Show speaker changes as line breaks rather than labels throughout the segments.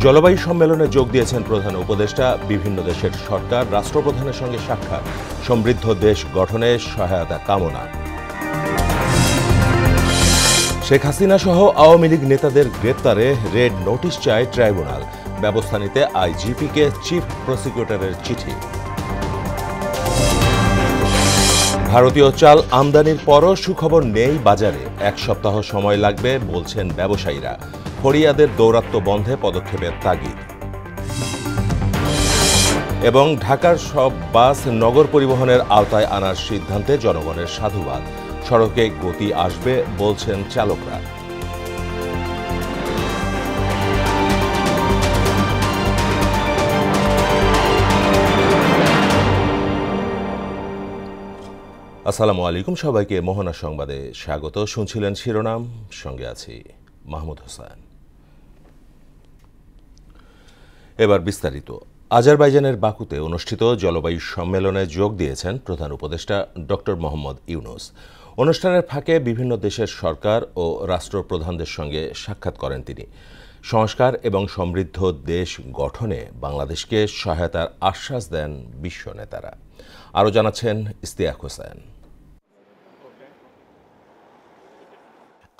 জলবায়ু সম্মেলনে যোগ দিয়েছেন প্রধান উপদেষ্টা। বিভিন্ন দেশের সরকার রাষ্ট্রপ্রধানের সঙ্গে সাক্ষাৎ, সমৃদ্ধ দেশ গঠনে সহায়তা কামনা। শেখ হাসিনা সহ আওয়ামী লীগ নেতাদের গ্রেপ্তারে রেড নোটিশ চায় ট্রাইব্যুনাল। ব্যবস্থা নিতে আইজিপিকে চিফ প্রসিকিউটরের চিঠি। ভারতীয় চাল আমদানির পরও সুখবর নেই বাজারে। 1 সপ্তাহ সময় লাগবে বলছেন ব্যবসায়ীরা। ফরিয়াদের দৌরাত্ম্য বন্ধে পদক্ষেপের তাগিদ। এবং ঢাকার সব বাস নগর পরিবহনের আওতায় আনার সিদ্ধান্তে জনগণের সাধুবাদ। সড়কে গতি আসবে বলছেন চালকরা। আসসালামু আলাইকুম, সবাইকে মোহনা সংবাদে স্বাগত। শুনছিলেন শিরোনাম, সঙ্গে আছি মাহমুদ হোসেন। এবার বিস্তারিত। আজারবাইজানের বাকুতে অনুষ্ঠিত জলবায়ু সম্মেলনে যোগ দিয়েছেন প্রধান উপদেষ্টা ডক্টর মোহাম্মদ ইউনূস। অনুষ্ঠানের ফাঁকে বিভিন্ন দেশের সরকার ও রাষ্ট্রপ্রধানদের সঙ্গে সাক্ষাৎ করেন তিনি। সংস্কার এবং সমৃদ্ধ দেশ গঠনে বাংলাদেশকে সহায়তার আশ্বাস দেন বিশ্ব নেতারা। আরও জানাচ্ছেন ইস্তিয়াক হোসেন।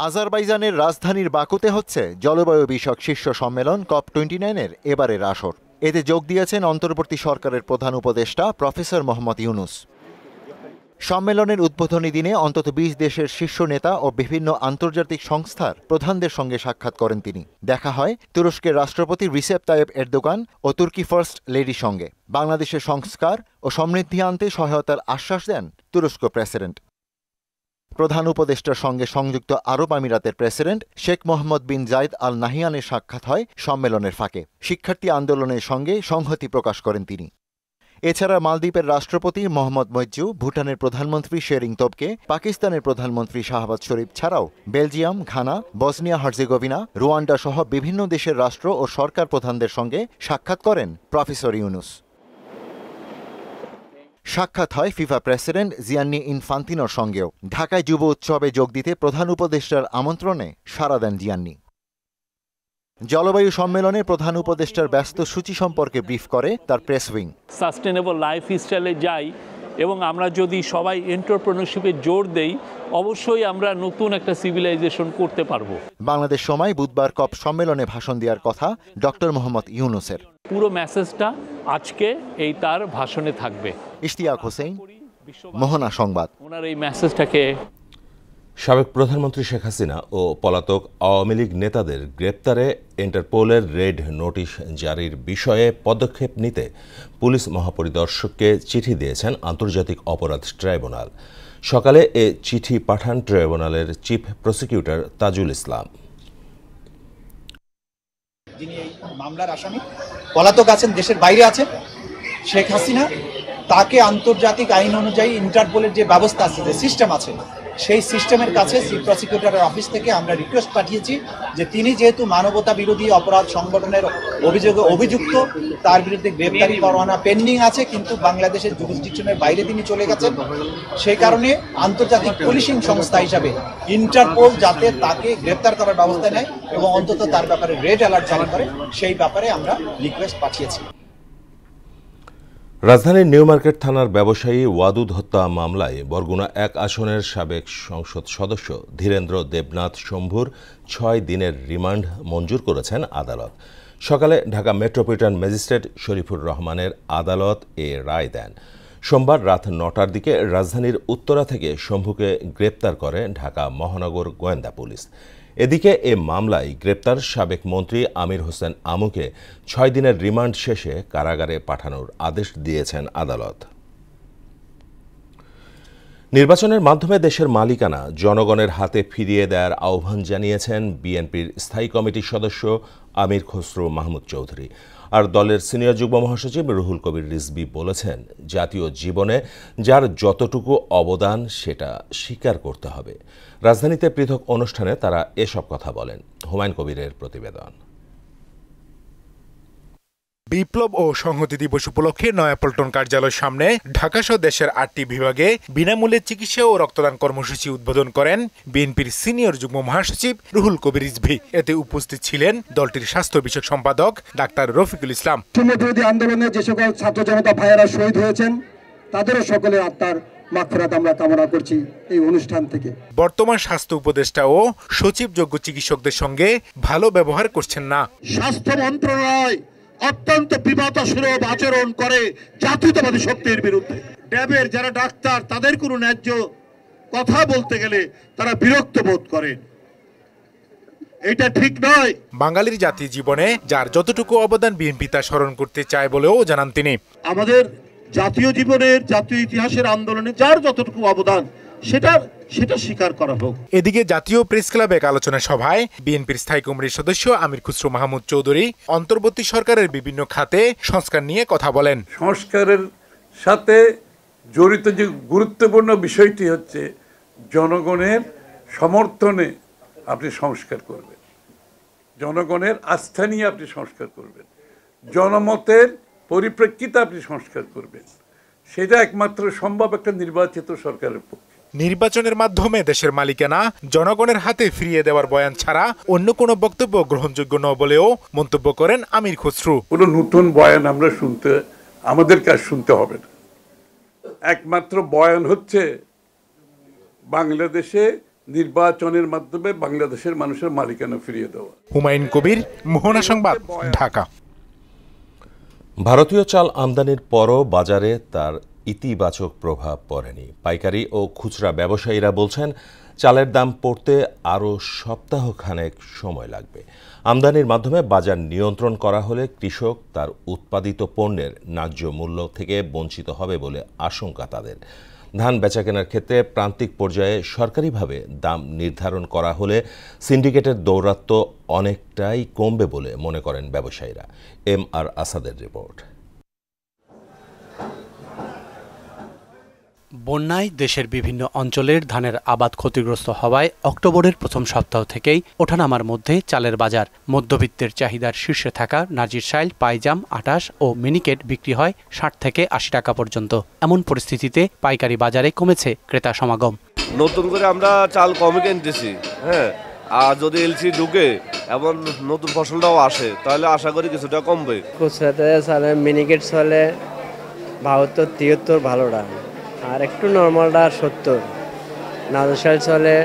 আজারবাইজানের রাজধানীর বাকুতে হচ্ছে জলবায়ু বিষয়ক শীর্ষ সম্মেলন COP29-এর এবারের আসর। এতে যোগ দিয়েছেন অন্তর্বর্তী সরকারের প্রধান উপদেষ্টা প্রফেসর মোহাম্মদ ইউনূস। সম্মেলনের উদ্বোধনী দিনে অন্তত 20 দেশের শীর্ষ নেতা ও বিভিন্ন আন্তর্জাতিক সংস্থার প্রধানদের সঙ্গে সাক্ষাৎ করেন তিনি। দেখা হয় তুরস্কের রাষ্ট্রপতি রিসেপ তাইয়েপ এরদোগান ও তুর্কি ফার্স্ট লেডির সঙ্গে। বাংলাদেশের সংস্কার ও সমৃদ্ধি আনতে সহায়তার আশ্বাস দেন তুরস্ক প্রেসিডেন্ট। প্রধান উপদেষ্টার সঙ্গে সংযুক্ত আরব আমিরাতের প্রেসিডেন্ট শেখ মোহাম্মদ বিন জায়েদ আল নাহিয়ানের সাক্ষাৎ হয় সম্মেলনের ফাঁকে। শিক্ষার্থী আন্দোলনের সঙ্গে সংহতি প্রকাশ করেন তিনি। এছাড়া মালদ্বীপের রাষ্ট্রপতি মোহাম্মদ মইজ্জু, ভুটানের প্রধানমন্ত্রী শেরিং তোবকে, পাকিস্তানের প্রধানমন্ত্রী শাহবাজ শরীফ ছাড়াও Belgium, Ghana, Bosnia Herzegovina, Rwanda সহ বিভিন্ন দেশের রাষ্ট্র ও সরকার প্রধানদের সঙ্গে সাক্ষাৎ করেন প্রফেসর ইউনূস। সাক্ষাৎ হয় ফিফা প্রেসিডেন্ট জিয়ান্নি ইনফান্তিনোর সঙ্গেও। ঢাকায় যুব উৎসবে যোগ দিতে প্রধান উপদেষ্টার আমন্ত্রণে সাড়া দেন জিয়ান্নি। জলবায়ু সম্মেলনে প্রধান উপদেষ্টার ব্যস্ত সূচি সম্পর্কে ব্রিফ করে তার প্রেস উইং।
সাস্টেনেবল লাইফ স্টাইলে যাই এবং আমরা যদি সবাই এন্টারপ্রেনারশিপে জোর দেই, অবশ্যই আমরা নতুন একটা সিভিলাইজেশন করতে পারবো।
বাংলাদেশ সময় বুধবার COP সম্মেলনে ভাষণ দেওয়ার কথা ডক্টর মোহাম্মদ ইউনূসের।
পুরো মেসেজটা আজকে এই তার ভাষণে থাকবে।
ইশতিয়াক হোসেন, মোহনা সংবাদ।
ওনার এই মেসেজটাকে
সাবেক প্রধানমন্ত্রী শেখ হাসিনা ও পলাতক আওয়ামী লীগ নেতাদের গ্রেপ্তারে ইন্টারপোলের রেড নোটিশ জারির বিষয়ে পদক্ষেপ নিতে পুলিশ মহাপরিদর্শককে চিঠি দিয়েছেন আন্তর্জাতিক অপরাধ ট্রাইব্যুনাল। সকালে এ চিঠি পাঠান ট্রাইব্যুনালের চিফ প্রসিকিউটর তাজুল ইসলাম।
যিনি এই মামলার আসামি, পলাতক আছেন, দেশের বাইরে আছেন শেখ হাসিনা, তাকে আন্তর্জাতিক আইন অনুযায়ী ইন্টারপোলের যে ব্যবস্থা আছে, যে সিস্টেম আছে, সেই সিস্টেমের কাছে চিফ প্রসিকিউটরের অফিস থেকে আমরা রিকোয়েস্ট পাঠিয়েছি যে তিনি যেহেতু মানবতা বিরোধী অপরাধ সংগঠনের অভিযোগে অভিযুক্ত, তার বিরুদ্ধে গ্রেপ্তারি পরোয়ানা পেন্ডিং আছে, কিন্তু বাংলাদেশের জুরিসডিকশনের বাইরে তিনি চলে গেছেন। সেই কারণে আন্তর্জাতিক পুলিশিং সংস্থা হিসাবে ইন্টারপোল যাতে তাকে গ্রেপ্তার করার ব্যবস্থা নেয় এবং অন্তত তার ব্যাপারে রেড অ্যালার্ট জারি করে, সেই ব্যাপারে আমরা রিকোয়েস্ট পাঠিয়েছি।
রাজধানীর নিউ মার্কেট থানার ব্যবসায়ী ওয়াদুদ হত্যা মামলায় বরগুনা 1 আসনের সাবেক সংসদ সদস্য ধীরেন্দ্র দেবনাথ শম্ভুর 6 দিনের রিমান্ড মঞ্জুর করেছেন আদালত। সকালে ঢাকা মেট্রোপলিটন ম্যাজিস্ট্রেট শরীফুর রহমানের আদালত এ রায় দেন। সোমবার রাত 9টার দিকে রাজধানীর উত্তরা থেকে শম্ভুকে গ্রেপ্তার করে ঢাকা মহানগর গোয়েন্দা পুলিশ। এদিকে এ মামলায় গ্রেপ্তার সাবেক মন্ত্রী আমির হোসেন আমুকে 6 দিনের রিমান্ড শেষে কারাগারে পাঠানোর আদেশ দিয়েছেন আদালত। নির্বাচনের মাধ্যমে দেশের মালিকানা জনগণের হাতে ফিরিয়ে দেওয়ার আহ্বান জানিয়েছেন বিএনপির স্থায়ী কমিটির সদস্য আমির খসরু মাহমুদ চৌধুরী। আর দলের সিনিয়র যুগ্ম মহাসচিব রুহুল কবির রিজভী বলেছেন, জাতীয় জীবনে যার যতটুকু অবদান সেটা স্বীকার করতে হবে। রাজধানীতে পৃথক অনুষ্ঠানে তারা এসব কথা বলেন। হুমায়ুন কবিরের প্রতিবেদন।
বিপ্লব ও সংহতি দিবস উপলক্ষে নয়াপল্টন কার্যালয়ের সামনে ঢাকাসহ দেশের ৮টি বিভাগে বিনামূল্যে চিকিৎসা ও রক্তদান কর্মসূচি উদ্বোধন করেন বিএনপির সিনিয়র যুগ্ম মহাসচিব রুহুল কবির রিজভী। এতে উপস্থিত ছিলেন দলটির স্বাস্থ্য বিষয়ক সম্পাদক ডাক্তার রফিকুল ইসলাম।
বিরোধী আন্দোলনে যে সকল ছাত্র জনতা ভাইয়েরা শহীদ হয়েছেন তাদেরও সকলের আত্মার মাগফিরাত আমরা কামনা করছি এই অনুষ্ঠান থেকে।
বর্তমান স্বাস্থ্য উপদেষ্টা ও সচিবযোগ্য চিকিৎসকদের সঙ্গে ভালো ব্যবহার করছেন না।
স্বাস্থ্য মন্ত্রণালয় অত্যন্ত বিবাদসুলভ আচরণ করে জাতীয়তাবাদী শক্তির বিরুদ্ধে। ড্যাবের যারা ডাক্তার তাদের কোনো ন্যায্য কথা বলতে গেলে তারা বিরক্ত বোধ করেন, এটা ঠিক নয়।
বাঙালির জাতীয় জীবনে যার যতটুকু অবদান বিএনপি তা স্মরণ করতে চায় বলেও জানান তিনি।
আমাদের জাতীয় জীবনের জাতীয় ইতিহাসের আন্দোলনে যার যতটুকু অবদান সেটা স্বীকার করা হোক।
এদিকে জাতীয় প্রেস ক্লাবে এক আলোচনা সভায় বিএনপির স্থায়ী কমিটির সদস্য আমির খুসরো মাহমুদ চৌধুরী অন্তর্বর্তী সরকারের বিভিন্ন খাতে সংস্কার নিয়ে কথা বলেন।
সংস্কারের সাথে জড়িত যে গুরুত্বপূর্ণ বিষয়টি হচ্ছে জনগণের সমর্থনে আপনি সংস্কার করবেন, জনগণের আস্থা নিয়ে আপনি সংস্কার করবেন, জনমতের পরিপ্রেক্ষিতে আপনি সংস্কার করবেন। সেটা একমাত্র সম্ভব একটা নির্বাচিত সরকারের পক্ষে।
নির্বাচনের মাধ্যমে দেশের মালিকানা জনগণের হাতে ফিরিয়ে দেওয়ার বয়ান ছাড়া অন্য কোনো বক্তব্য গ্রহণযোগ্য নয় বলেও মন্তব্য করেন আমির খুসরু।
কোনো নতুন বয়ান আমরা আমাদের কাজ শুনতে হবে না। একমাত্র বয়ান হচ্ছে বাংলাদেশে নির্বাচনের মাধ্যমে বাংলাদেশের মানুষের মালিকানা ফিরিয়ে দেওয়া।
হুমায়ুন কবির, মোহনা সংবাদ, ঢাকা।
ভারতীয় চাল আমদানির পরও বাজারে তার ইতিবাচক প্রভাব পড়েনি। পাইকারি ও খুচরা ব্যবসায়ীরা বলছেন চালের দাম পড়তে আরও সপ্তাহখানেক সময় লাগবে। আমদানির মাধ্যমে বাজার নিয়ন্ত্রণ করা হলে কৃষক তার উৎপাদিত পণ্যের ন্যায্য মূল্য থেকে বঞ্চিত হবে বলে আশঙ্কা তাদের। ধান বেচাকেনার ক্ষেত্রে প্রান্তিক পর্যায়ে সরকারিভাবে দাম নির্ধারণ করা হলে সিন্ডিকেটের দৌরাত্ম্য অনেকটাই কমবে বলে মনে করেন ব্যবসায়ীরা। MR আসাদের রিপোর্ট।
বন্যায় দেশের বিভিন্ন অঞ্চলের ধানের আবাদ ক্ষতিগ্রস্ত হওয়ায় অক্টোবরের প্রথম সপ্তাহ থেকেই ওঠানামার মধ্যে চালের বাজার। মধ্যবিত্তের চাহিদার শীর্ষে থাকা নাজিরশাইল, পাইজাম, আটাশ ও মিনিকেট বিক্রি হয় 60 থেকে 80 টাকা পর্যন্ত। এমন পরিস্থিতিতে পাইকারি বাজারে কমেছে ক্রেতা সমাগম।
নতুন করে আমরা চাল কমে কিনতেছি, হ্যাঁ, আর যদি এলসি ঢুকে এবং নতুন ফসলটাও আসে তাহলে আশা করি কিছুটা কমবে।
খুচরাতে চালে মিনিকেট চলে 72, 73 ভালোটা, আর একটু নর্মালটা 70, নাজিরশাইল চলে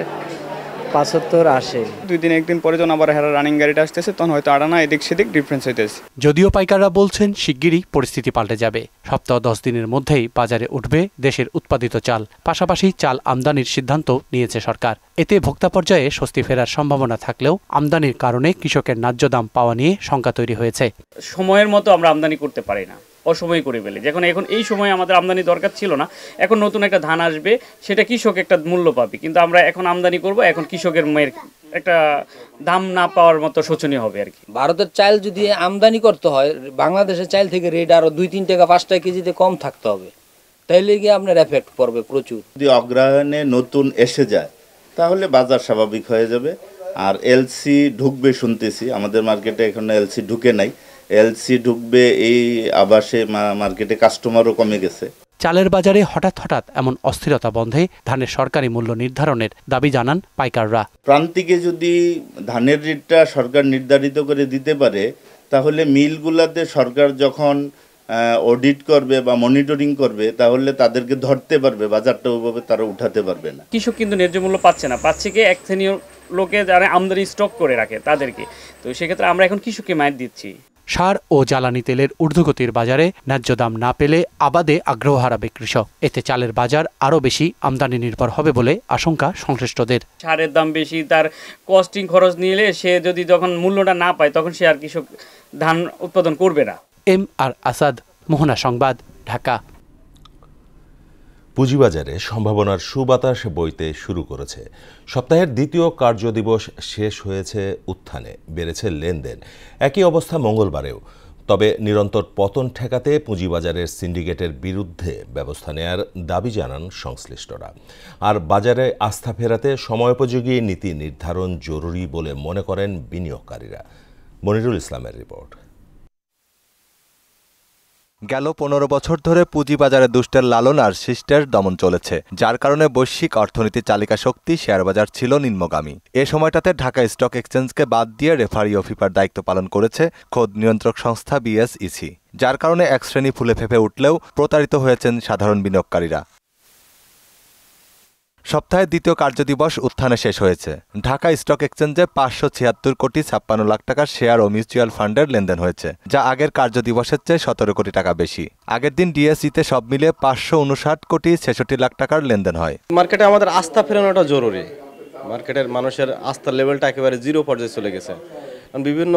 75, 80।
2 দিন 1 দিন পরে যখন আবার রানিং গাড়িটা আসতেছে তখন হয়তো আড়ানা এদিক সেদিক ডিফারেন্স হইতেছে।
যদিও পাইকাররা বলছেন শিগগিরই পরিস্থিতি পাল্টে যাবে। সপ্তাহ 10 দিনের মধ্যেই বাজারে উঠবে দেশের উৎপাদিত চাল। পাশাপাশি চাল আমদানির সিদ্ধান্ত নিয়েছে সরকার। এতে ভোক্তা পর্যায়ে স্বস্তি ফেরার সম্ভাবনা থাকলেও আমদানির কারণে কৃষকের ন্যায্য দাম পাওয়া নিয়ে শঙ্কা তৈরি হয়েছে।
সময়ের মতো আমরা আমদানি করতে পারি না, অসময় করে ফেলে। এখন এই সময় আমাদের আমদানি দরকার ছিল না, এখন নতুন একটা ধান আসবে, সেটা কৃষক একটা মূল্য পাবে, কিন্তু আমরা এখন আমদানি করব, এখন কৃষকের একটা দাম না পাওয়ার মতো শোচনীয় হবে আর কি।
ভারতের চাল যদি আমদানি করতে হয়, বাংলাদেশের চাল থেকে রেট আরো 2-3 টাকা 5 টাকা কেজিতে কম থাকতে হবে, তাইলে গিয়ে আপনার এফেক্ট পড়বে প্রচুর।
যদি অগ্রহায়ণে নতুন এসে যায় তাহলে বাজার স্বাভাবিক হয়ে যাবে। আর এলসি ঢুকবে শুনতেছি, আমাদের মার্কেটে এখন এলসি ঢুকে নাই, এলসি ঢুকবে এই আবাসে মার্কেটে কাস্টমারও কমে গেছে।
চালের বাজারে হঠাৎ এমন অস্থিরতা বন্ধে ধানের সরকারি মূল্য নির্ধারণের দাবি জানান পাইকাররা।
প্রান্তিকে যদি ধানের রেটটা সরকার নির্ধারিত করে দিতে পারে তাহলে মিলগুলাতে সরকার যখন অডিট করবে বা মনিটরিং করবে তাহলে তাদেরকে ধরতে পারবে, বাজারটা ওইভাবে তারা উঠাতে পারবে না।
কৃষক কিন্তু ন্যায্য মূল্য পাচ্ছে না, পাচ্ছে কি এক শ্রেণীর লোকে যারা আমদানি স্টক করে রাখে তাদেরকে। তো সেক্ষেত্রে আমরা এখন কৃষককে মাইর দিচ্ছি।
সার ও জ্বালানি তেলের ঊর্ধ্বগতির বাজারে ন্যায্য দাম না পেলে আবাদে আগ্রহ হারাবে কৃষক। এতে চালের বাজার আরও বেশি আমদানি নির্ভর হবে বলে আশঙ্কা সংশ্লিষ্টদের।
সারের দাম বেশি, তার কস্টিং খরচ নিলে সে যদি যখন মূল্যটা না পায় তখন সে আর কৃষক ধান উৎপাদন করবে না।
MR আসাদ, মোহনা সংবাদ, ঢাকা।
পুঁজিবাজারে সম্ভাবনার সুবাতাস বইতে শুরু করেছে। সপ্তাহের দ্বিতীয় কার্যদিবস শেষ হয়েছে উত্থানে, বেড়েছে লেনদেন। একই অবস্থা মঙ্গলবারেও। তবে নিরন্তর পতন ঠেকাতে পুঁজিবাজারের সিন্ডিকেটের বিরুদ্ধে ব্যবস্থা নেয়ার দাবি জানান সংশ্লিষ্টরা। আর বাজারে আস্থা ফেরাতে সময়োপযোগী নীতি নির্ধারণ জরুরি বলে মনে করেন বিনিয়োগকারীরা। মনিরুল ইসলামের রিপোর্ট।
পুঁজিবাজারে সম্ভাবনার সুবাতাস বইতে শুরু করেছে। সপ্তাহের দ্বিতীয় কার্যদিবস শেষ হয়েছে উত্থানে, বেড়েছে লেনদেন। একই অবস্থা মঙ্গলবারেও। তবে নিরন্তর পতন ঠেকাতে পুঁজিবাজারের সিন্ডিকেটের বিরুদ্ধে ব্যবস্থা নেয়ার দাবি জানান সংশ্লিষ্টরা। আর বাজারে আস্থা ফেরাতে সময়োপযোগী নীতি নির্ধারণ জরুরি বলে মনে করেন বিনিয়োগকারীরা। গেল 15 বছর ধরে পুঁজিবাজারে দুষ্টের লালন আর শিষ্টের দমন চলেছে, যার কারণে বৈশ্বিক অর্থনীতির চালিকা শক্তি শেয়ারবাজার ছিল নিম্নগামী। এ সময়টাতে ঢাকা স্টক এক্সচেঞ্জকে বাদ দিয়ে রেফারি ও ফিফার দায়িত্ব পালন করেছে খোদ নিয়ন্ত্রক সংস্থা বিএসইসি, যার কারণে এক শ্রেণী ফুলে ফেঁপে উঠলেও প্রতারিত হয়েছেন সাধারণ বিনিয়োগকারীরা। সপ্তাহের দ্বিতীয় কার্যদিবস উত্থানে শেষ হয়েছে। ঢাকা স্টক এক্সচেঞ্জে 576 কোটি 56 লাখ টাকার শেয়ার ও মিউচুয়াল ফান্ডের লেনদেন হয়েছে, যা আগের কার্যদিবসের চেয়ে 17 কোটি টাকা বেশি। আগের দিন ডিএসইতে সব মিলিয়ে 559 কোটি 66 লাখ টাকার লেনদেন হয়।
মার্কেটে আমাদের আস্থা ফেরানোটা জরুরি। মার্কেটের মানুষের আস্থার লেভেলটা একেবারে জিরো পর্যায়ে চলে গেছে। কারণ বিভিন্ন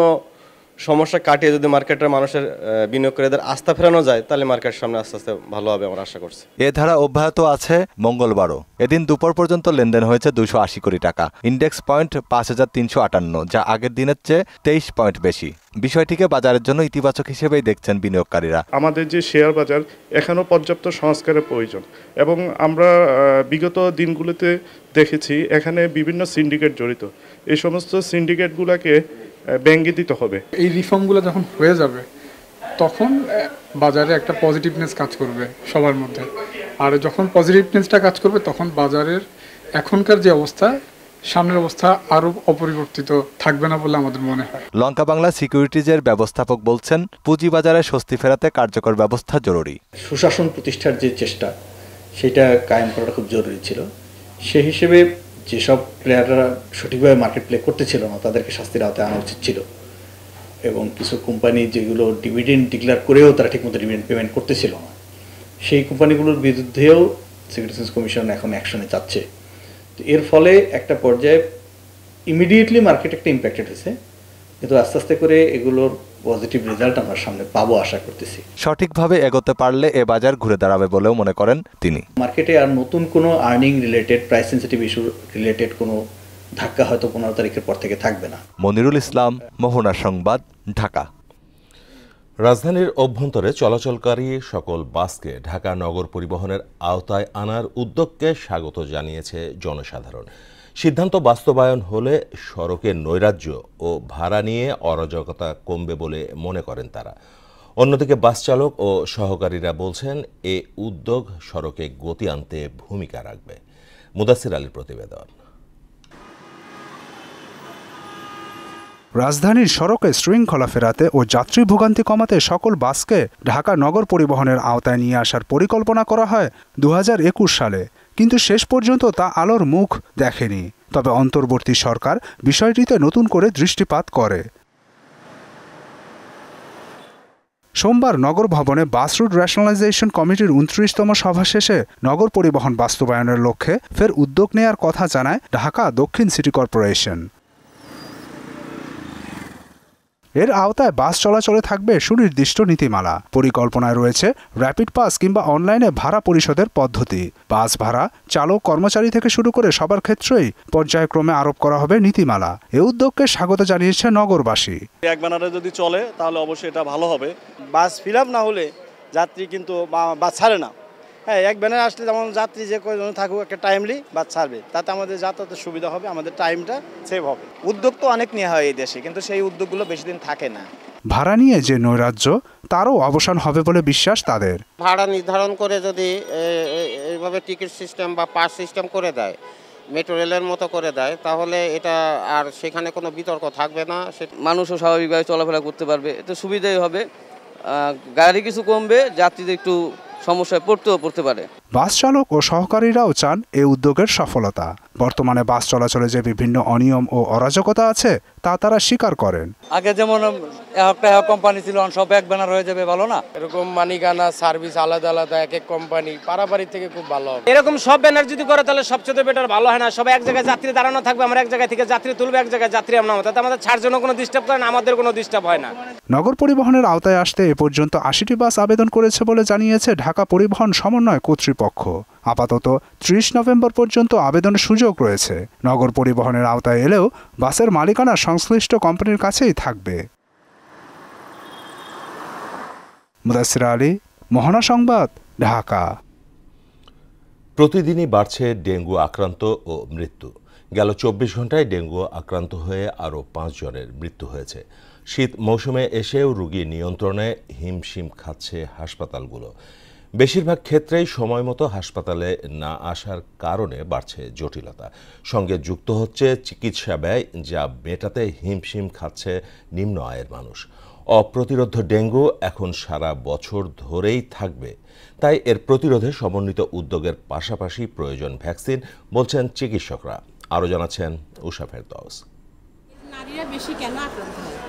সমস্যা কাটিয়ে যদি মার্কেটের মানুষের বিনিয়োগকারীদের আস্থা ফেরানো যায়, তাহলে মার্কেট সামনে আস্তে আস্তে ভালো হবে আমরা আশা করছি।
এ ধারা অব্যাহত আছে মঙ্গলবারও। এদিন দুপুর পর্যন্ত লেনদেন হয়েছে 280 কোটি টাকা। ইন্ডেক্স পয়েন্ট 5358, যা আগের দিনের চেয়ে 23 পয়েন্ট বেশি। বিষয়টিকে বাজারের জন্য ইতিবাচক হিসেবেই দেখছেন বিনিয়োগকারীরা।
আমাদের যে শেয়ার বাজার এখনও পর্যাপ্ত সংস্কারের প্রয়োজন, এবং আমরা বিগত দিনগুলোতে দেখেছি এখানে বিভিন্ন সিন্ডিকেট জড়িত। এই সমস্ত সিন্ডিকেটগুলোকে ব্যাঙ্গে দিতে হবে।
এই রিফর্মগুলো যখন হয়ে যাবে তখন বাজারে একটা পজিটিভনেস কাজ করবে সবার মধ্যে, আর যখন পজিটিভনেসটা কাজ করবে তখন বাজারের এখনকার যে অবস্থা, সামনের অবস্থা আরো অপরিবর্তিত থাকবে না বলে আমাদের মনে হয়।
লঙ্কা বাংলা সিকিউরিটিজের ব্যবস্থাপক বলছেন, পুঁজিবাজারে স্বস্তি ফেরাতে কার্যকর ব্যবস্থা জরুরি।
সুশাসন প্রতিষ্ঠার যে চেষ্টা, সেটা কায়েম করাটা খুব জরুরি ছিল। সেই হিসেবে যেসব প্লেয়াররা সঠিকভাবে মার্কেট প্লে করতেছিল না, তাদেরকে শাস্তির আওতায় আনা উচিত ছিল। এবং কিছু কোম্পানি যেগুলো ডিভিডেন্ড ডিক্লেয়ার করেও তারা ঠিকমতো ডিভিডেন্ড পেমেন্ট করতেছিল না, সেই কোম্পানিগুলোর বিরুদ্ধেও সিকিউরিটিজ কমিশন এখন অ্যাকশনে যাচ্ছে। তো এর ফলে একটা পর্যায়ে ইমিডিয়েটলি মার্কেট একটা ইম্প্যাক্টেড হয়েছে, কিন্তু আস্তে আস্তে করে এগুলোর পজিটিভ রেজাল্ট আমরা সামনে পাবো আশা করতেছি।
সঠিকভাবে এগোতে পারলে এ বাজার ঘুরে দাঁড়াবে বলেও মনে করেন তিনি।
মার্কেটে আর নতুন কোনো earning related, price sensitive issue related কোনো ধাক্কা হয়তো 15 তারিখের পর থেকে থাকবে না।
মনিরুল ইসলাম, মোহনা সংবাদ, ঢাকা।
রাজধানীর অভ্যন্তরে চলাচলকারী সকল বাসকে ঢাকা নগর পরিবহনের আওতায় আনার উদ্যোগকে স্বাগত জানিয়েছে জনসাধারণ। সিদ্ধান্ত বাস্তবায়ন হলে সড়কে নৈরাজ্য ও ভাড়া নিয়ে অরাজকতা কমবে বলে মনে করেন তারা। অন্যদিকে বাস চালক ও সহকারীরা বলছেন, এ উদ্যোগ সড়কে গতি আনতে ভূমিকা রাখবে। মুদাসির আলীর প্রতিবেদন।
রাজধানীর সড়কে শৃঙ্খলা ফেরাতে ও যাত্রী ভোগান্তি কমাতে সকল বাসকে ঢাকা নগর পরিবহনের আওতায় নিয়ে আসার পরিকল্পনা করা হয় 2021 সালে, কিন্তু শেষ পর্যন্ত তা আলোর মুখ দেখেনি। তবে অন্তর্বর্তী সরকার বিষয়টিতে নতুন করে দৃষ্টিপাত করে। সোমবার নগর ভবনে বাস রুট রেশনালাইজেশন কমিটির 29তম সভা শেষে নগর পরিবহন বাস্তবায়নের লক্ষ্যে ফের উদ্যোগ নেয়ার কথা জানায় ঢাকা দক্ষিণ সিটি কর্পোরেশন। এর আওতায় বাস চলাচলে থাকবে সুনির্দিষ্ট নীতিমালা। পরিকল্পনায় রয়েছে র্যাপিড পাস কিংবা অনলাইনে ভাড়া পরিশোধের পদ্ধতি। বাস ভাড়া, চালক, কর্মচারী থেকে শুরু করে সবার ক্ষেত্রেই পর্যায়ক্রমে আরোপ করা হবে নীতিমালা। এ উদ্যোগকে স্বাগত জানিয়েছে নগরবাসী।
এক ব্যানারে যদি চলে তাহলে অবশ্যই এটা ভালো হবে। বাস ফিল আপ না হলে যাত্রী কিন্তু বাস ছাড়ে না। হ্যাঁ, এক ব্যানারে আসলে যেমন যাত্রী যে কয়জন থাকুক একটা টাইমলি বাস ছাড়বে, তাতে আমাদের যাতায়াতের সুবিধা হবে, আমাদের টাইমটা সেভ হবে।
উদ্যোগ তো অনেক নেওয়া হয় এই দেশে, কিন্তু সেই উদ্যোগগুলো বেশি দিন থাকে না।
ভাড়া নিয়ে যে নৈরাজ্য, তারও অবসান হবে বলে বিশ্বাস তাদের।
ভাড়া নির্ধারণ করে যদি এইভাবে টিকিট সিস্টেম বা পাস সিস্টেম করে দেয়, মেট্রো রেলের মতো করে দেয়, তাহলে এটা আর সেখানে কোনো বিতর্ক থাকবে না।
মানুষও স্বাভাবিকভাবে চলাফেরা করতে পারবে, এতে সুবিধাই হবে। গাড়ি কিছু কমবে, যাত্রীদের একটু সমস্যায় পড়তে পারে।
বাস চালক ও সহকারীরাও চান এ উদ্যোগের সফলতা। বর্তমানে বাস চলাচলে যে বিভিন্ন অনিয়ম ও অরাজকতা আছে তা তারা স্বীকার করেন।
আগে যেমন একটা কোম্পানি ছিল, সব এক ব্যানার হয়ে যাবে, ভালো না?
এরকম মানিকানা সার্ভিস আলাদা আলাদা এক এক কোম্পানি, পারাপারি থেকে খুব ভালো হবে।
এরকম সব ব্যানার যদি করে তাহলে সবচেয়ে বেটার, ভালো হয় না? সব এক জায়গায় যাত্রী দাঁড়ানো থাকবে, আমরা এক জায়গায় থেকে যাত্রী তুলবে, এক জায়গায় যাত্রী আমরা, তাতে আমাদের ছাড় জন্য কোনো ডিস্টার্ব করে না, আমাদের কোনো ডিস্টার্ব হয় না।
নগর পরিবহনের আওতায় আসতে এ পর্যন্ত 80টি বাস আবেদন করেছে বলে জানিয়েছে ঢাকা পরিবহন সমন্বয় কর্তৃপক্ষ। আপাতত 30 নভেম্বর পর্যন্ত আবেদনের সুযোগ রয়েছে। নগর পরিবহনের আওতায় এলেও বাসের মালিকানা সংশ্লিষ্ট কোম্পানির কাছেই থাকবে। মুদাসির আলী, মোহনা সংবাদ, ঢাকা।
প্রতিদিনই বাড়ছে ডেঙ্গু আক্রান্ত ও মৃত্যু। গেল 24 ঘন্টায় ডেঙ্গু আক্রান্ত হয়ে আরও 5 জনের মৃত্যু হয়েছে। শীত মৌসুমে এসেও রোগী নিয়ন্ত্রণে হিমশিম খাচ্ছে হাসপাতালগুলো। বেশিরভাগ ক্ষেত্রেই সময়মতো হাসপাতালে না আসার কারণে বাড়ছে জটিলতা, সঙ্গে যুক্ত হচ্ছে চিকিৎসা ব্যয়, যা মেটাতে হিমশিম খাচ্ছে নিম্ন আয়ের মানুষ। অপ্রতিরোধ্য ডেঙ্গু এখন সারা বছর ধরেই থাকবে, তাই এর প্রতিরোধে সমন্বিত উদ্যোগের পাশাপাশি প্রয়োজন ভ্যাকসিন, বলছেন চিকিৎসকরা। আরও জানাচ্ছেন উষা ফেরদৌস।
নারীরা বেশি কেন আক্রান্ত হয়?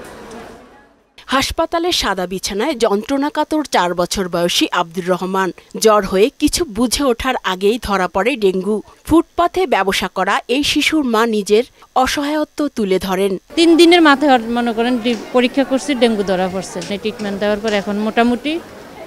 হাসপাতালে সাদা বিছানায় যন্ত্রণাকাতর 4 বছর বয়সী আব্দুর রহমান। জ্বর হয়ে কিছু বুঝে ওঠার আগেই ধরা পড়ে ডেঙ্গু। ফুটপাথে ব্যবসা করা এই শিশুর মা নিজের অসহায়ত্ব তুলে ধরেন।
3 দিনের মাথায় মনে করেন পরীক্ষা করছি, ডেঙ্গু ধরা পড়ছে। ট্রিটমেন্ট দেওয়ার পর এখন মোটামুটি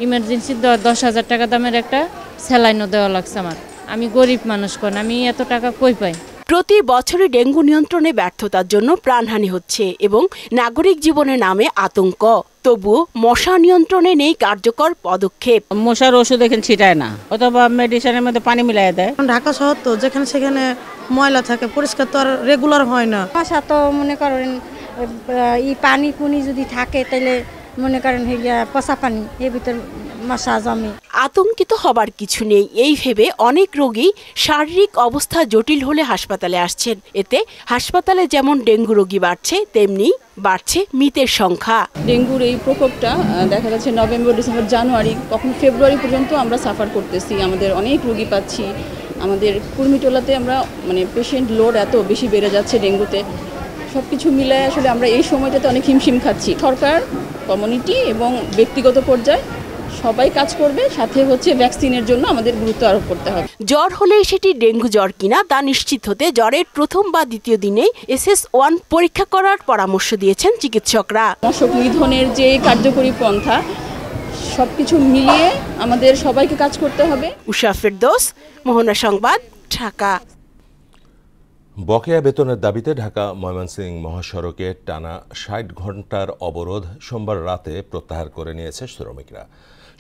ইমার্জেন্সি 10,000 টাকা দামের একটা স্যালাইনও দেওয়া লাগছে আমার। আমি গরিব মানুষ, কোন আমি এত টাকা কই পাই?
প্রতি বছরই ডেঙ্গু নিয়ন্ত্রণে ব্যর্থতার জন্য প্রাণহানি হচ্ছে এবং নাগরিক জীবনে নামে আতঙ্ক। তবুও মশা নিয়ন্ত্রণে নেই কার্যকর পদক্ষেপ।
মশার ওষুধ এখানে ছিটায় না, অথবা মেডিসিনের মধ্যে পানি মিলাই দেয়।
ঢাকা শহর তো যেখানে সেখানে ময়লা থাকে, পরিষ্কার তো আর রেগুলার হয় না।
মশা তো মনে করেন এই পানি পুনি যদি থাকে তাহলে মনে করেন পচা পানি, এর ভিতর মশা জমে।
আতঙ্কিত হবার কিছু নেই, এই ভেবে অনেক রোগী শারীরিক অবস্থা জটিল হলে হাসপাতালে আসছেন। এতে হাসপাতালে যেমন ডেঙ্গু রোগী বাড়ছে, তেমনি বাড়ছে মৃতের সংখ্যা।
ডেঙ্গুর এই প্রকোপটা দেখা যাচ্ছে নভেম্বর, ডিসেম্বর, জানুয়ারি, কখন ফেব্রুয়ারি পর্যন্ত আমরা সাফার করতেছি। আমাদের অনেক রোগী পাচ্ছি। আমাদের কুর্মিটোলাতে আমরা পেশেন্ট লোড এত বেশি বেড়ে যাচ্ছে ডেঙ্গুতে। সব কিছু মিলায় আসলে আমরা এই সময়টাতে অনেক হিমশিম খাচ্ছি। সরকার, কমিউনিটি এবং ব্যক্তিগত পর্যায়ে সবাই কাজ করবে, সাথে হচ্ছে ভ্যাকসিনের জন্য আমাদের গুরুত্ব আরোপ করতে হবে।
জ্বর হলে সেটি ডেঙ্গু জ্বর কিনা তা নিশ্চিত হতে জ্বরের প্রথম বা দ্বিতীয় দিনে SS1 পরীক্ষা করার পরামর্শ দিয়েছেন চিকিৎসকরা।
মশক নিধনের যে কার্যকরী পন্থা, সবকিছু মিলিয়ে আমাদের সবাইকে কাজ করতে হবে।
উষা ফেরদৌস, মোহনা সংবাদ, ঢাকা।
বকেয়া বেতনের দাবিতে ঢাকা ময়মনসিংহ মহাসড়কে টানা 60 ঘণ্টার অবরোধ সোমবার রাতে প্রত্যাহার করে নিয়েছে শ্রমিকরা।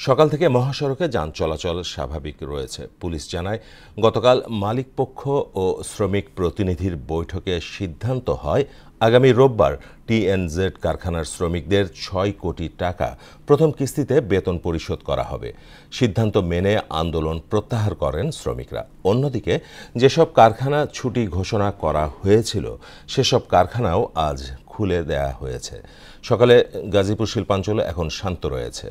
সকাল থেকে মহাসড়কে যান চলাচল স্বাভাবিক রয়েছে। পুলিশ জানায়, গতকাল মালিকপক্ষ ও শ্রমিক প্রতিনিধির বৈঠকে সিদ্ধান্ত হয় আগামী রোববার TNZ কারখানার শ্রমিকদের 6 কোটি টাকা প্রথম কিস্তিতে বেতন পরিশোধ করা হবে। সিদ্ধান্ত মেনে আন্দোলন প্রত্যাহার করেন শ্রমিকরা। অন্যদিকে যেসব কারখানা ছুটি ঘোষণা করা হয়েছিল সেসব কারখানাও আজ খুলে দেয়া হয়েছে। সকালে গাজীপুর শিল্পাঞ্চলে এখন শান্ত রয়েছে।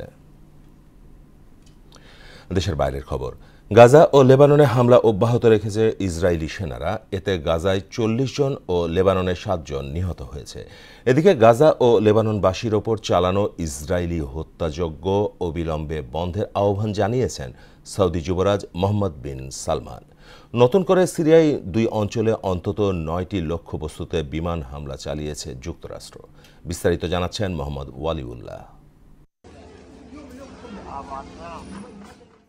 দেশের বাইরের খবর। গাজা ও লেবাননে হামলা অব্যাহত রেখেছে ইসরায়েলি সেনারা। এতে গাজায় 40 জন ও লেবাননে 7 জন নিহত হয়েছে। এদিকে গাজা ও লেবাননবাসীর ওপর চালানো ইসরায়েলি হত্যাযজ্ঞ অবিলম্বে বন্ধের আহ্বান জানিয়েছেন সৌদি যুবরাজ মোহাম্মদ বিন সালমান। নতুন করে সিরিয়ায় 2 অঞ্চলে অন্তত 9টি লক্ষ্যবস্তুতে বিমান হামলা চালিয়েছে যুক্তরাষ্ট্র। বিস্তারিত জানাচ্ছেন মোহাম্মদ ওয়ালিউল্লাহ।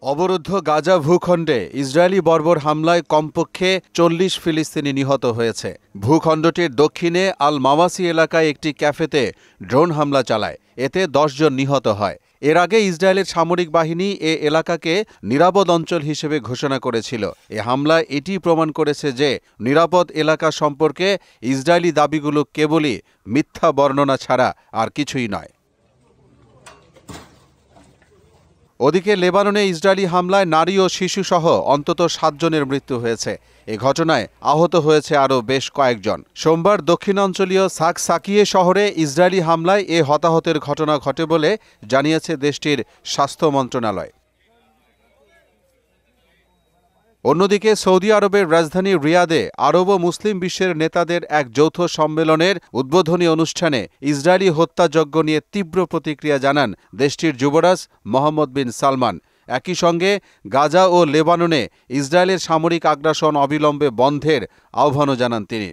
অবরুদ্ধ গাজা ভূখণ্ডে ইসরায়েলি বর্বর হামলায় কমপক্ষে 40 ফিলিস্তিনি নিহত হয়েছে। ভূখণ্ডটির দক্ষিণে আল মাওয়াসি এলাকায় একটি ক্যাফেতে ড্রোন হামলা চালায়। এতে 10 জন নিহত হয়। এর আগে ইসরায়েলের সামরিক বাহিনী এ এলাকাকে নিরাপদ অঞ্চল হিসেবে ঘোষণা করেছিল। এ হামলায় এটি প্রমাণ করেছে যে নিরাপদ এলাকা সম্পর্কে ইসরায়েলি দাবিগুলো কেবলই মিথ্যা বর্ণনা ছাড়া আর কিছুই নয়। ওদিকে লেবাননে ইসরায়েলি হামলায় নারী ও শিশুসহ অন্তত 7 জনের মৃত্যু হয়েছে। এ ঘটনায় আহত হয়েছে আরও বেশ কয়েকজন। সোমবার দক্ষিণাঞ্চলীয় সাকিয়ে শহরে ইসরায়েলি হামলায় এ হতাহতের ঘটনা ঘটে বলে জানিয়েছে দেশটির স্বাস্থ্য মন্ত্রণালয়। অন্যদিকে সৌদি আরবের রাজধানী রিয়াদে আরব ও মুসলিম বিশ্বের নেতাদের এক যৌথ সম্মেলনের উদ্বোধনী অনুষ্ঠানে ইসরায়েলি হত্যাযজ্ঞ নিয়ে তীব্র প্রতিক্রিয়া জানান দেশটির যুবরাজ মোহাম্মদ বিন সালমান। একই সঙ্গে গাজা ও লেবাননে ইসরায়েলের সামরিক আগ্রাসন অবিলম্বে বন্ধের আহ্বানও জানান তিনি।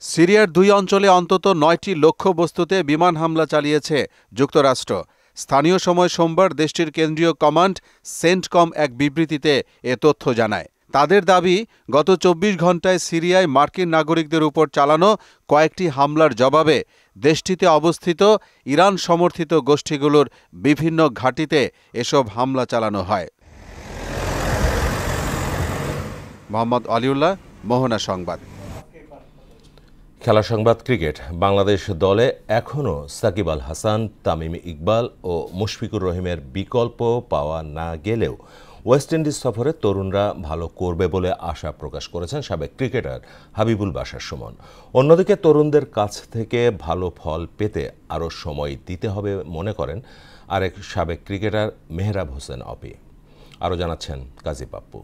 সিরিয়ার 2 অঞ্চলে অন্তত 9টি লক্ষ্যবস্তুতে বিমান হামলা চালিয়েছে যুক্তরাষ্ট্র। স্থানীয় সময় সোমবার দেশটির কেন্দ্রীয় কমান্ড সেন্টকম এক বিবৃতিতে এ তথ্য জানায়। তাদের দাবি, গত 24 ঘণ্টায় সিরিয়ায় মার্কিন নাগরিকদের উপর চালানো কয়েকটি হামলার জবাবে দেশটিতে অবস্থিত ইরান সমর্থিত গোষ্ঠীগুলোর বিভিন্ন ঘাঁটিতে এসব হামলা চালানো হয়। মোহাম্মদ আলিউল্লাহ, মোহনা সংবাদ।
খেলা সংবাদ ক্রিকেট। বাংলাদেশ দলে এখনও সাকিব আল হাসান, তামিম ইকবাল ও মুশফিকুর রহিমের বিকল্প পাওয়া না গেলেও ওয়েস্ট ইন্ডিজ সফরে তরুণরা ভালো করবে বলে আশা প্রকাশ করেছেন সাবেক ক্রিকেটার হাবিবুল বাশার সুমন। অন্যদিকে তরুণদের কাছ থেকে ভালো ফল পেতে আরও সময় দিতে হবে মনে করেন আরেক সাবেক ক্রিকেটার মেহরাব হোসেন অপি। আরও জানাচ্ছেন কাজী পাপ্পু।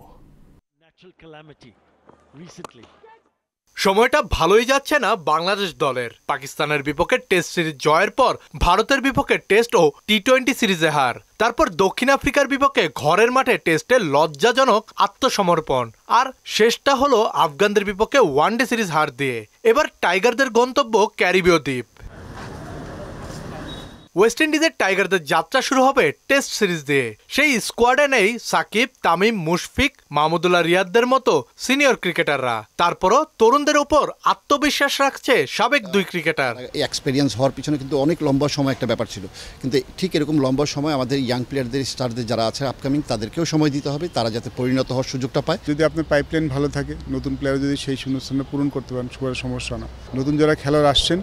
সময়টা ভালোই যাচ্ছে না বাংলাদেশ দলের। পাকিস্তানের বিপক্ষে টেস্ট সিরিজ জয়ের পর ভারতের বিপক্ষে টেস্ট ও টি-20 সিরিজে হার, তারপর দক্ষিণ আফ্রিকার বিপক্ষে ঘরের মাঠে টেস্টে লজ্জাজনক আত্মসমর্পণ, আর শেষটা হলো আফগানদের বিপক্ষে ওয়ানডে সিরিজ হার দিয়ে। এবার টাইগারদের গন্তব্য ক্যারিবীয় দ্বীপ। ওয়েস্ট ইন্ডিজের টাইগারদের যাত্রা শুরু হবে টেস্ট সিরিজ দিয়ে। সেই স্কোয়াডে নেই সাকিব, তামিম, মুশফিক, মাহমুদুল্লাহ রিয়াদদের মতো সিনিয়র ক্রিকেটাররা। তারপরও তরুণদের উপর আত্মবিশ্বাস রাখছে সাবেক দুই ক্রিকেটার।
এক্সপেরিয়েন্স হওয়ার পিছনে কিন্তু অনেক লম্বা সময় একটা ব্যাপার ছিল, কিন্তু ঠিক এরকম লম্বা সময় আমাদের ইয়াং প্লেয়ারদের, স্টারদের যারা আছে আপকামিং, তাদেরকেও সময় দিতে হবে, তারা যাতে পরিণত হওয়ার সুযোগটা পায়।
যদি আপনার পাইপলাইন ভালো থাকে, নতুন প্লেয়ার যদি সেই শূন্যস্থানটা পূরণ করতে পারেন, সবার সমস্যা না। নতুন যারা খেলোয়াড় আসছেন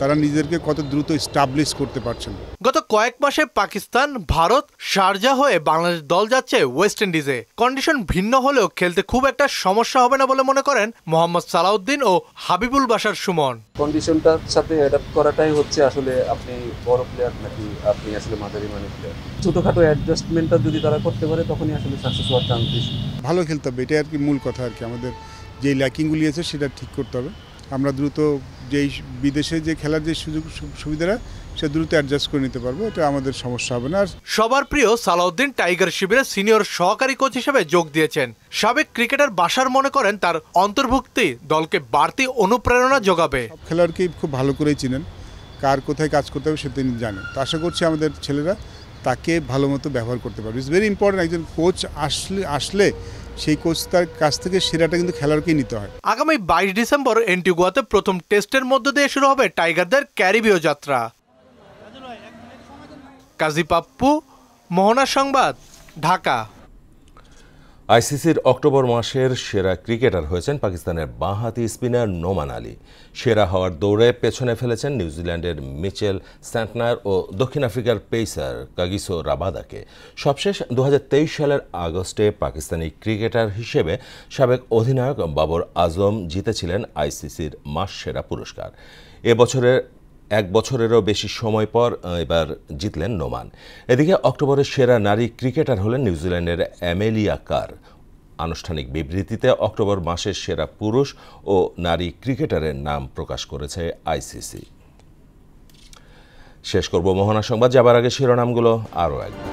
তারা নিজেদেরকে কত দ্রুত এস্টাবলিশ করতে পারছেন।
গত কয়েক মাসে পাকিস্তান, ভারত, শারজাহ হয়ে বাংলাদেশ দল যাচ্ছে ওয়েস্ট ইন্ডিজে। কন্ডিশন ভিন্ন হলেও খেলতে খুব একটা সমস্যা হবে না বলে মনে করেন মোহাম্মদ সালাউদ্দিন ও হাবিবুল বাশার সুমন।
কন্ডিশনটার সাথে অ্যাডাপ্ট করাটাই হচ্ছে আসলে আপনি বড় প্লেয়ার নাকি আপনি আসলে মাঝারি মানের প্লেয়ার। ছোটখাটো অ্যাডজাস্টমেন্টটা যদি তারা করতে পারে তখনই আসলে সাকসেস হওয়ার চান্স বেশি।
ভালো খেলতে হবে, এটাই আর কি মূল কথা। আর কি আমাদের যে ল্যাকিংগুলি আছে সেটা ঠিক করতে হবে। আমরা দ্রুত যেই বিদেশে যে খেলার যে সুযোগ সুবিধাটা সে দ্রুত অ্যাডজাস্ট করে নিতে পারবো, এটা আমাদের সমস্যা হবে না।
সবার প্রিয় সালাউদ্দিন টাইগার শিবিরের সিনিয়র সহকারী কোচ হিসেবে যোগ দিয়েছেন। সাবেক ক্রিকেটার বাশার মনে করেন তার অন্তর্ভুক্তি দলকে বাড়তি অনুপ্রেরণা যোগাবে।
খেলোয়াড়কেই খুব ভালো করেই চিনেন, কার কোথায় কাজ করতে হবে সেটা তিনি জানেন। তো আশা করছি আমাদের ছেলেরা তাকে ভালো মতো ব্যবহার করতে পারবে। ইটস ভেরি ইম্পর্টেন্ট, একজন কোচ আসলে সেই কোচ তার কাছ থেকে সেরাটা কিন্তু খেলোয়াড়কেই নিতে হয়।
আগামী 22 ডিসেম্বর এন্টিগুয়াতে প্রথম টেস্টের মধ্য দিয়ে শুরু হবে টাইগারদের ক্যারিবীয় যাত্রা। কাজী পাপ্পু, মোহনা সংবাদ, ঢাকা।
আইসিসির অক্টোবর মাসের সেরা ক্রিকেটার হয়েছেন পাকিস্তানের বাঁহাতি স্পিনার নোমান আলী। সেরা হওয়ার দৌড়ে পেছনে ফেলেছেন নিউজিল্যান্ডের মিচেল স্যান্টনার ও দক্ষিণ আফ্রিকার পেসার কাগিসো রাবাদাকে। সবশেষ 2023 সালের আগস্টে পাকিস্তানি ক্রিকেটার হিসেবে সাবেক অধিনায়ক বাবর আজম জিতেছিলেন আইসিসির মাস সেরা পুরস্কার। এবছরের এক বছরেরও বেশি সময় পর এবার জিতলেন নোমান। এদিকে অক্টোবরের সেরা নারী ক্রিকেটার হলেন নিউজিল্যান্ডের অ্যামেলিয়া কার। আনুষ্ঠানিক বিবৃতিতে অক্টোবর মাসের সেরা পুরুষ ও নারী ক্রিকেটারের নাম প্রকাশ করেছে আইসিসি। শেষ করব মোহনা সংবাদ, যাবার আগে শিরোনামগুলো আরও একবার।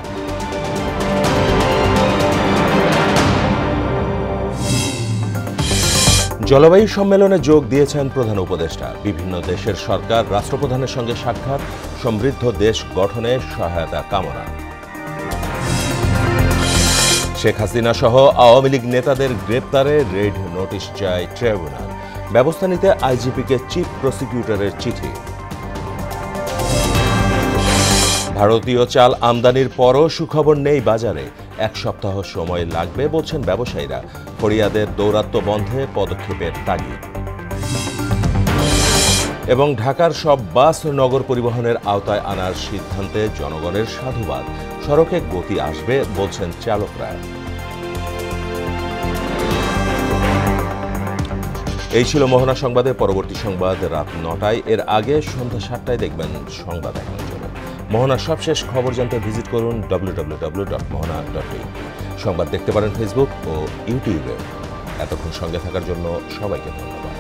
জলবায়ু সম্মেলনে যোগ দিয়েছেন প্রধান উপদেষ্টা। বিভিন্ন দেশের সরকার রাষ্ট্রপ্রধানের সঙ্গে সাক্ষাৎ, সমৃদ্ধ দেশ গঠনে সহায়তা কামনা। শেখ হাসিনা সহ আওয়ামী লীগ নেতাদের গ্রেপ্তারে রেড নোটিশ চায় ট্রাইব্যুনাল। ব্যবস্থা নিতে আইজিপিকে চিফ প্রসিকিউটরের চিঠি। ভারতীয় চাল আমদানির পরও সুখবর নেই বাজারে। এক সপ্তাহ সময় লাগবে বলছেন ব্যবসায়ীরা। ফরিয়াদের দৌরাত্ম্য বন্ধে পদক্ষেপের তাগিদ। এবং ঢাকার সব বাস নগর পরিবহনের আওতায় আনার সিদ্ধান্তে জনগণের সাধুবাদ। সড়কে গতি আসবে বলছেন চালকরা। এই ছিল মোহনা সংবাদের পরবর্তী সংবাদ রাত 9টায়। এর আগে সন্ধ্যা 7টায় দেখবেন সংবাদ এক নজরে। মোহনার সবশেষ খবর জানতে ভিজিট করুন www.mohana.in। সংবাদ দেখতে পারেন ফেসবুক ও ইউটিউবে। এতক্ষণ সঙ্গে থাকার জন্য সবাইকে ধন্যবাদ।